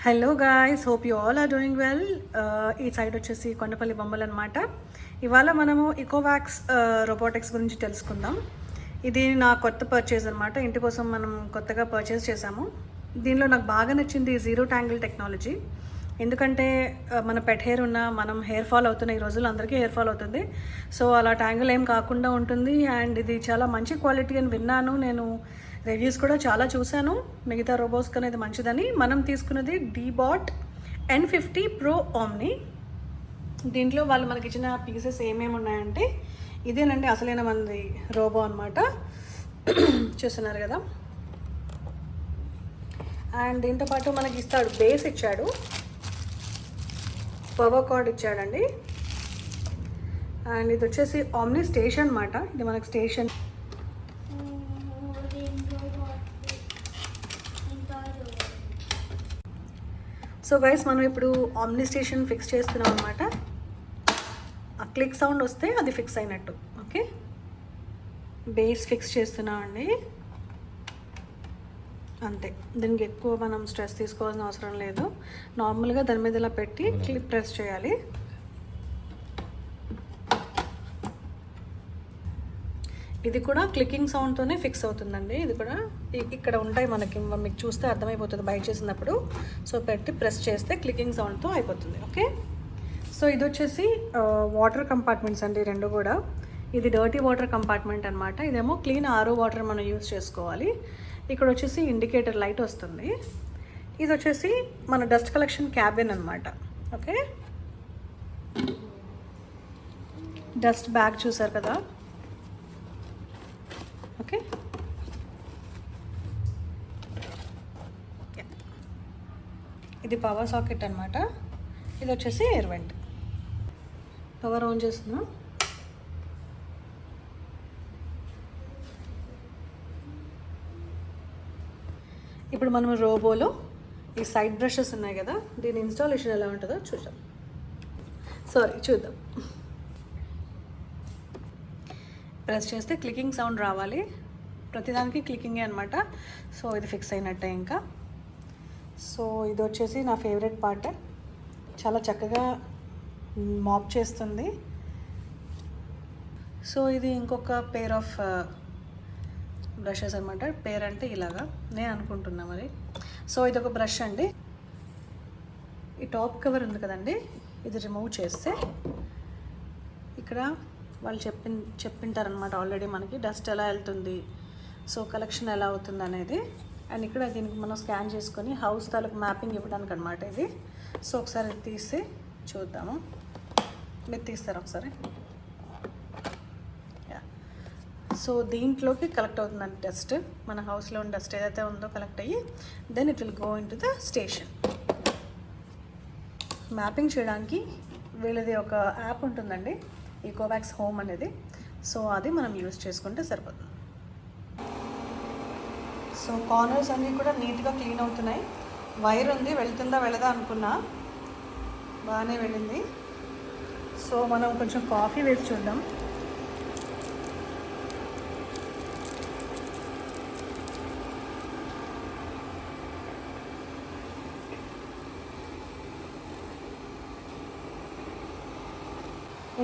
Hello guys, hope you all are doing well. ఈ side వచ్చేసి కొండపల్లి బొమ్మలు అనమాట. ఇవాళ మనము ఇకోవాక్స్ రోబోటిక్స్ గురించి తెలుసుకుందాం. ఇది నా కొత్త పర్చేజ్ అనమాట. ఇంటి కోసం మనం కొత్తగా పర్చేజ్ చేసాము. దీనిలో నాకు బాగా నచ్చింది జీరో ట్యాంగిల్ టెక్నాలజీ. ఎందుకంటే మన పెట్ హెయిర్ ఉన్న మనం హెయిర్ ఫాల్ అవుతున్న ఈ రోజుల్లో అందరికీ హెయిర్ ఫాల్ అవుతుంది. సో అలా ట్యాంగిల్ ఏం కాకుండా ఉంటుంది. అండ్ ఇది చాలా మంచి క్వాలిటీ అని విన్నాను. నేను రివ్యూస్ కూడా చాలా చూశాను. మిగతా రోబోట్స్ కన్నా ఇది మంచిదని. మనం తీసుకున్నది డీబాట్ N50 Pro Omni. దీంట్లో వాళ్ళు మనకి ఇచ్చిన పీసెస్ ఏమేమి ఉన్నాయంటే ఇదేనండి అసలైన మనది రోబో అనమాట. చూస్తున్నారు కదా. అండ్ దీంతో పాటు మనకి ఇస్తాడు, బేస్ ఇచ్చాడు, పవర్ కార్డ్ ఇచ్చాడండి. అండ్ ఇది వచ్చేసి ఆమ్ని స్టేషన్ అనమాట. ఇది మనకి స్టేషన్. సో గైస్, మనం ఇప్పుడు ఆమ్ని స్టేషన్ ఫిక్స్ చేస్తున్నాం అనమాట. ఆ క్లిక్ సౌండ్ వస్తే అది ఫిక్స్ అయినట్టు. ఓకే, బేస్ ఫిక్స్ చేస్తున్నామండి. అంతే, దీనికి ఎక్కువ మనం స్ట్రెస్ తీసుకోవాల్సిన అవసరం లేదు. నార్మల్గా దాని మీద ఇలా పెట్టి క్లిక్ ప్రెస్ చేయాలి. ఇది కూడా క్లికింగ్ సౌండ్తోనే ఫిక్స్ అవుతుందండి. ఇది కూడా ఇక్కడ ఉంటాయి మనకి, మీకు చూస్తే అర్థమైపోతుంది బయట చేసినప్పుడు. సో పెట్టి ప్రెస్ చేస్తే క్లికింగ్ సౌండ్తో అయిపోతుంది. ఓకే, సో ఇది వచ్చేసి వాటర్ కంపార్ట్మెంట్స్ అండి రెండు కూడా. ఇది డర్టీ వాటర్ కంపార్ట్మెంట్ అనమాట. ఇదేమో క్లీన్ ఆరో వాటర్ మనం యూజ్ చేసుకోవాలి. ఇక్కడ వచ్చేసి ఇండికేటర్ లైట్ వస్తుంది. ఇది వచ్చేసి మన డస్ట్ కలెక్షన్ క్యాబిన్ అనమాట. ఓకే, డస్ట్ బ్యాగ్ చూసారు కదా. ఓకే, ఇది పవర్ సాకెట్ అనమాట. ఇది వచ్చేసి ఎయిర్ వెంట్. పవర్ ఆన్ చేస్తున్నాం. ఇప్పుడు మనం రోబోలో ఈ సైడ్ బ్రషెస్ ఉన్నాయి కదా, దీని ఇన్స్టాలేషన్ ఎలా ఉంటుందో చూద్దాం. చూద్దాం. ప్రెస్ చేస్తే క్లికింగ్ సౌండ్ రావాలి. ప్రతిదానికి క్లికింగే అనమాట. సో ఇది ఫిక్స్ అయినట్టే ఇంకా. సో ఇది వచ్చేసి నా ఫేవరెట్ పార్ట్. చాలా చక్కగా మాప్ చేస్తుంది. సో ఇది ఇంకొక పేర్ ఆఫ్ బ్రషెస్ అనమాట. పేర్ అంటే ఇలాగా నేను అనుకుంటున్నా మరి. సో ఇది ఒక బ్రష్ అండి. ఈ టాప్ కవర్ ఉంది కదండి, ఇది రిమూవ్ చేస్తే ఇక్కడ వాళ్ళు చెప్పింటారనమాట ఆల్రెడీ మనకి డస్ట్ ఎలా వెళ్తుంది, సో కలెక్షన్ ఎలా అవుతుంది అనేది. అండ్ ఇక్కడ దీనికి మనం స్కాన్ చేసుకొని హౌస్ తాలూకు మ్యాపింగ్ ఇవ్వడానికి అనమాట ఇది. సో ఒకసారి తీసి చూద్దాము. మీరు తీస్తారు ఒకసారి. సో దీంట్లోకి కలెక్ట్ అవుతుందండి డస్ట్. మన హౌస్లో ఉన్న డస్ట్ ఏదైతే ఉందో కలెక్ట్ అయ్యి then it will go into the station. Mapping చేయడానికి వీళ్ళది ఒక యాప్ ఉంటుందండి, ఇకోవాక్స్ హోమ్ అనేది. సో అది మనం యూజ్ చేసుకుంటే సరిపోతుంది. సో కార్నర్స్ అన్నీ కూడా నీట్గా క్లీన్ అవుతున్నాయి. వైర్ ఉంది, వెళ్తుందా వెళ్ళదా అనుకున్నా, బాగానే వెళ్ళింది. సో మనం కొంచెం కాఫీ వేసి చూద్దాం.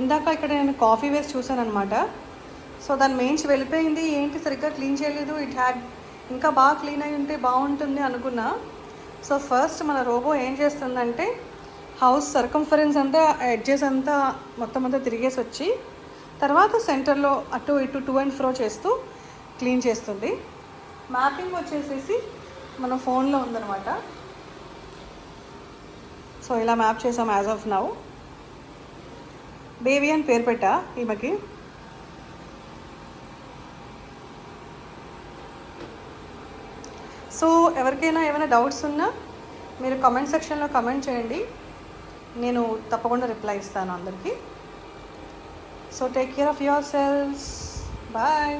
ఇందాక ఇక్కడ నేను కాఫీ వేసి చూసాను అనమాట. సో దాని మెయిన్స్ వెళ్ళిపోయింది. ఏంటి సరిగ్గా క్లీన్ చేయలేదు, ఇట్ హ్యాడ్ ఇంకా బాగా క్లీన్ అయి ఉంటే బాగుంటుంది అనుకున్నా. సో ఫస్ట్ మన రోబో ఏం చేస్తుందంటే హౌస్ సర్కంఫరెన్స్ అంతా, ఎడ్జెస్ అంతా మొత్తం అంతా తిరిగేసి వచ్చి తర్వాత సెంటర్లో అటు ఇటు టు అండ్ ఫ్రో చేస్తూ క్లీన్ చేస్తుంది. మ్యాపింగ్ వచ్చేసేసి మన ఫోన్లో ఉందన్నమాట. సో ఇలా మ్యాప్ చేసాం యాజ్ ఆఫ్ నౌ. బేబీ అని పేరు పెట్టా ఈమెకి. సో ఎవరికైనా ఏమైనా డౌట్స్ ఉన్నా మీరు కామెంట్ సెక్షన్లో కామెంట్ చేయండి, నేను తప్పకుండా రిప్లై ఇస్తాను అందరికీ. So take care of yourselves. Bye.